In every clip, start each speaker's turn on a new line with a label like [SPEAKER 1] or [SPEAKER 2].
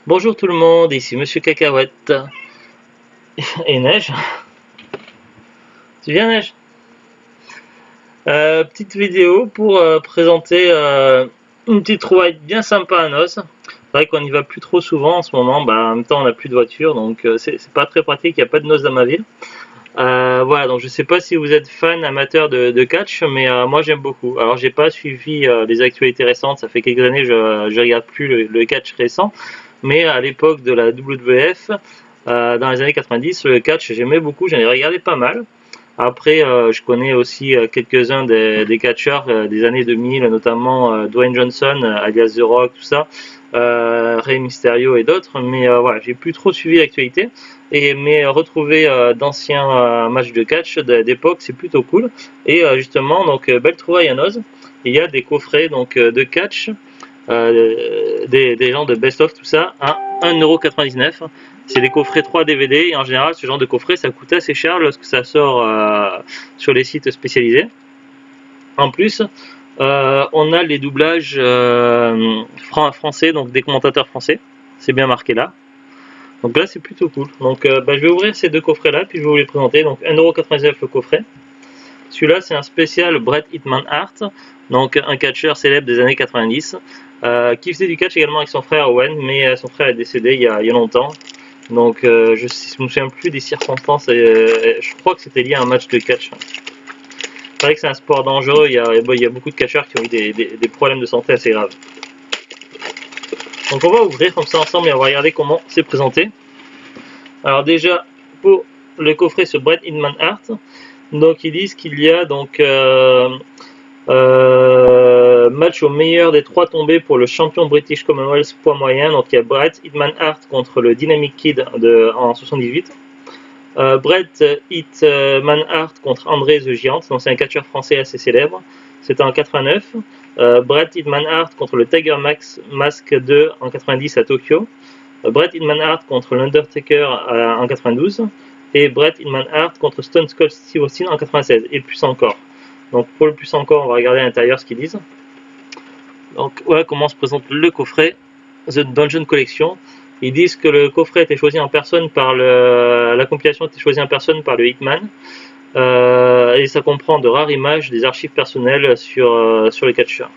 [SPEAKER 1] Bonjour tout le monde, ici Monsieur Cacahuète. Et Neige. Tu viens Neige? Petite vidéo pour présenter une petite trouvaille bien sympa à Noz. C'est vrai qu'on n'y va plus trop souvent en ce moment, en même temps on n'a plus de voiture, donc c'est pas très pratique, il n'y a pas de noces dans ma ville. Voilà, donc je sais pas si vous êtes fan amateur de catch, mais moi j'aime beaucoup. Alors j'ai pas suivi les actualités récentes, ça fait quelques années je regarde plus le catch récent, mais à l'époque de la WWF, dans les années 90, le catch j'aimais beaucoup, j'en ai regardé pas mal. Après, je connais aussi quelques-uns des catcheurs des années 2000, notamment Dwayne Johnson, alias The Rock, tout ça, Rey Mysterio et d'autres. Mais voilà, j'ai plus trop suivi l'actualité. Mais retrouver d'anciens matchs de catch d'époque, c'est plutôt cool. Et justement, donc belle trouvaille à Noz. Il y a des coffrets donc de catch, des gens de best of tout ça à 1,99 €. C'est des coffrets 3 DVD et en général ce genre de coffret ça coûte assez cher lorsque ça sort sur les sites spécialisés. En plus, on a les doublages français, donc des commentateurs français. C'est bien marqué là. Donc là c'est plutôt cool. Donc je vais ouvrir ces deux coffrets là puis je vais vous les présenter. Donc 1,99 € le coffret. Celui-là, c'est un spécial Bret Hitman Hart, donc un catcheur célèbre des années 90, qui faisait du catch également avec son frère Owen, mais son frère est décédé il y a longtemps. Donc je ne me souviens plus des circonstances, je crois que c'était lié à un match de catch. C'est vrai que c'est un sport dangereux, il y a beaucoup de catcheurs qui ont eu des problèmes de santé assez graves. Donc on va ouvrir comme ça ensemble et on va regarder comment c'est présenté. Alors déjà, pour le coffret sur Bret Hitman Hart, donc ils disent qu'il y a donc match au meilleur des 3 tombés pour le champion British Commonwealth poids moyen. Donc il y a Bret Hitman Hart contre le Dynamic Kid en 78. Bret Hitman Hart contre André the Giant, donc c'est un catcheur français assez célèbre. C'était en 89. Bret Hitman Hart contre le Tiger Mask 2 en 90 à Tokyo. Bret Hitman Hart contre l'Undertaker en 92. Et Bret Hitman Hart contre Stone Cold Steve Austin en 96. Et plus encore. Donc pour le plus encore, on va regarder à l'intérieur ce qu'ils disent. Donc voilà comment se présente le coffret The Dungeon Collection. Ils disent que le coffret a été choisi en personne par la compilation a été choisie en personne par le Hitman. Et ça comprend de rares images des archives personnelles sur les catcheurs.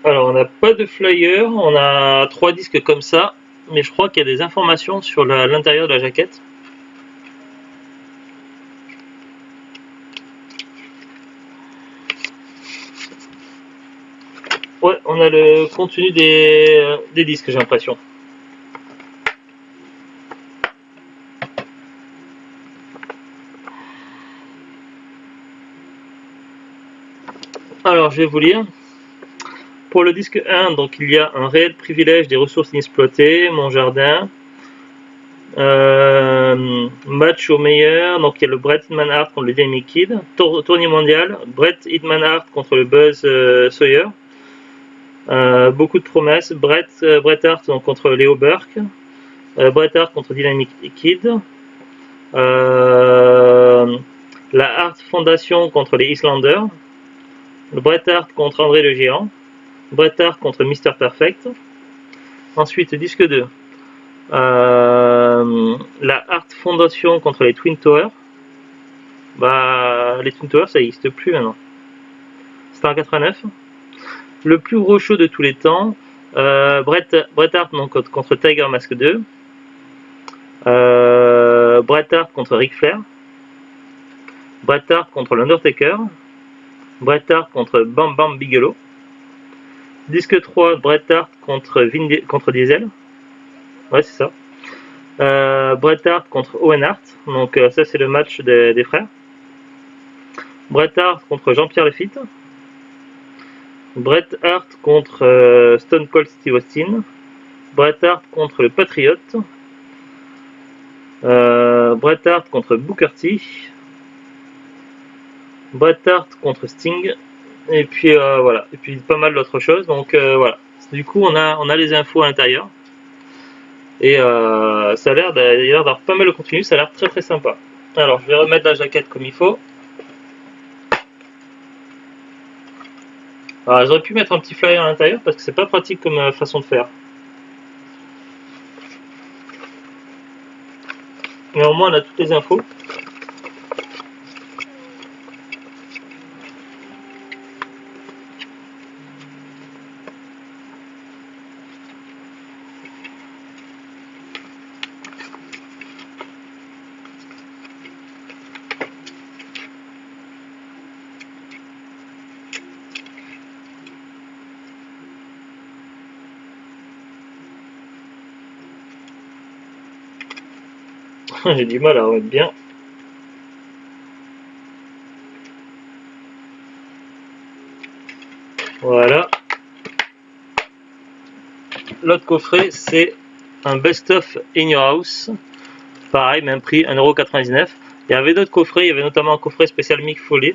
[SPEAKER 1] Alors on n'a pas de flyer, on a 3 disques comme ça, mais je crois qu'il y a des informations sur l'intérieur de la jaquette. Ouais, on a le contenu des disques, j'ai l'impression. Alors je vais vous lire. Pour le disque 1, donc il y a un réel privilège des ressources inexploitées, mon jardin. Match au meilleur, donc il y a le Bret Hitman Hart contre le Dynamic Kid. Tournée mondial, Bret Hitman Hart contre le Buzz Sawyer. Beaucoup de promesses, Bret Hart donc, contre Leo Burke. Bret Hart contre Dynamic Kid. La Hart Foundation contre les Islanders. Le Bret Hart contre André le Géant. Bret Hart contre Mr Perfect. Ensuite, disque 2. La Hart Foundation contre les Twin Towers. Les Twin Towers, ça n'existe plus maintenant. C'était en 89. Le plus gros show de tous les temps. Bret Hart donc, contre Tiger Mask 2. Bret Hart contre Ric Flair. Bret Hart contre l'Undertaker. Bret Hart contre Bam Bam Bigelow. Disque 3, Bret Hart contre Diesel. Ouais, c'est ça. Bret Hart contre Owen Hart. Donc ça, c'est le match des frères. Bret Hart contre Jean-Pierre Lafitte. Bret Hart contre Stone Cold Steve Austin. Bret Hart contre le Patriot. Bret Hart contre Booker T. Bret Hart contre Sting. Et puis voilà, et puis pas mal d'autres choses. Donc voilà. Du coup, on a les infos à l'intérieur. Et ça a l'air d'avoir pas mal de contenu, ça a l'air très très sympa. Alors je vais remettre la jaquette comme il faut. Alors j'aurais pu mettre un petit flyer à l'intérieur parce que c'est pas pratique comme façon de faire. Mais au moins on a toutes les infos. J'ai du mal à remettre bien. Voilà. L'autre coffret, c'est un best-of in your house. Pareil, même prix, 1,99 €. Il y avait d'autres coffrets, il y avait notamment un coffret spécial Mick Foley.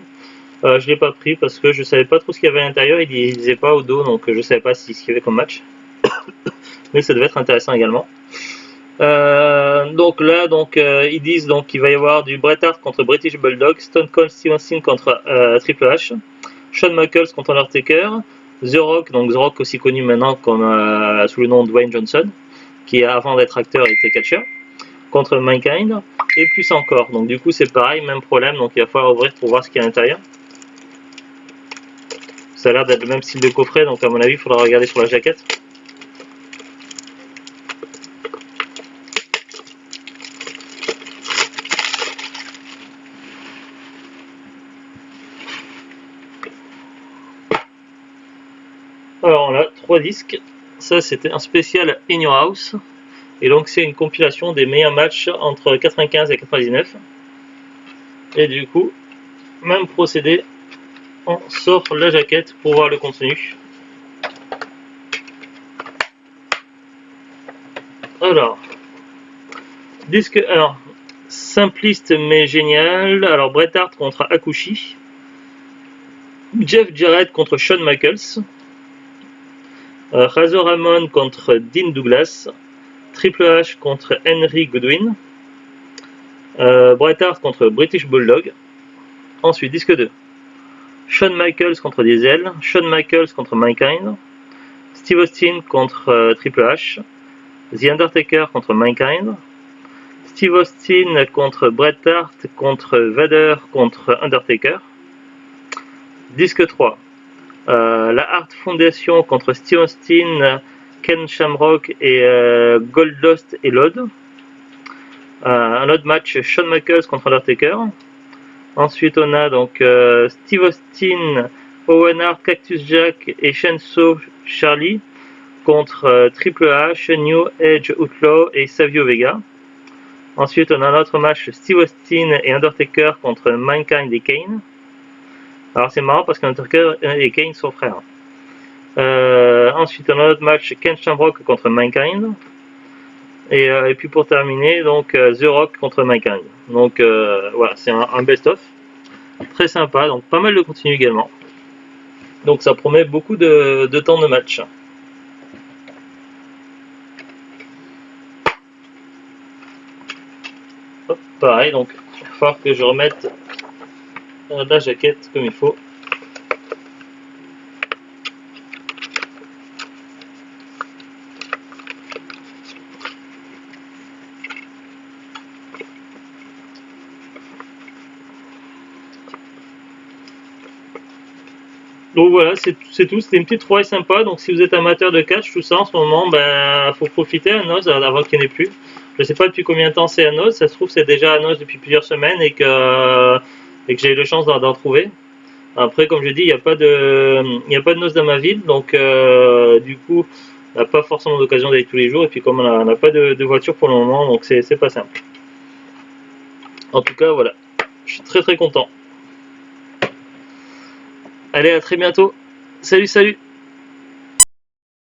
[SPEAKER 1] Je ne l'ai pas pris parce que je ne savais pas trop ce qu'il y avait à l'intérieur. Il ne disait pas au dos, donc je ne savais pas ce qu'il y avait comme match. Mais ça devait être intéressant également. Donc là, ils disent qu'il va y avoir du Bret Hart contre British Bulldog, Stone Cold Steve Austin contre Triple H, Shawn Michaels contre Undertaker, The Rock, donc The Rock aussi connu maintenant comme sous le nom de Dwayne Johnson, qui avant d'être acteur était catcheur, contre Mankind, et plus encore. Donc du coup c'est pareil, même problème, donc il va falloir ouvrir pour voir ce qu'il y a à l'intérieur. Ça a l'air d'être le même style de coffret, donc à mon avis il faudra regarder sur la jaquette. Alors on a 3 disques, ça c'était un spécial In Your House, et donc c'est une compilation des meilleurs matchs entre 95 et 99, et du coup, même procédé, on sort la jaquette pour voir le contenu. Alors, disque 1, simpliste mais génial, alors Bret Hart contre Hakushi, Jeff Jarrett contre Shawn Michaels, Razor Ramon contre Dean Douglas, Triple H contre Henry Goodwin, Bret Hart contre British Bulldog. Ensuite, disque 2, Shawn Michaels contre Diesel, Shawn Michaels contre Mankind, Steve Austin contre Triple H, The Undertaker contre Mankind, Steve Austin contre Bret Hart contre Vader contre Undertaker. Disque 3, la Hart Foundation contre Steve Austin, Ken Shamrock et Goldust et Lod. Un autre match, Shawn Michaels contre Undertaker. Ensuite on a Steve Austin, Owen Hart, Cactus Jack et Shenso Charlie contre Triple H, New Age Outlaw et Savio Vega. Ensuite on a un autre match, Steve Austin et Undertaker contre Mankind et Kane. Alors c'est marrant parce qu'Undertaker et Kane sont frères. Ensuite on a un autre match, Ken Shamrock contre Mankind. Et puis pour terminer, The Rock contre Mankind. Donc voilà, c'est un best-of. Très sympa, donc pas mal de contenu également. Donc ça promet beaucoup de temps de match. Hop, pareil, donc il va falloir que je remette la jaquette comme il faut. Donc voilà, c'est tout, c'était une petite trouvaille sympa. Donc si vous êtes amateur de catch, tout ça en ce moment, faut profiter à Noz avant qu'il n'y en ait plus. Je ne sais pas depuis combien de temps c'est à Noz, ça se trouve c'est déjà à Noz depuis plusieurs semaines et que j'ai eu la chance d'en trouver. Après, comme je dis, il n'y a pas de Noz dans ma ville, donc du coup, on n'a pas forcément d'occasion d'aller tous les jours. Et puis comme on n'a pas de voiture pour le moment, donc c'est pas simple. En tout cas, voilà, je suis très content. Allez, à très bientôt. Salut, salut.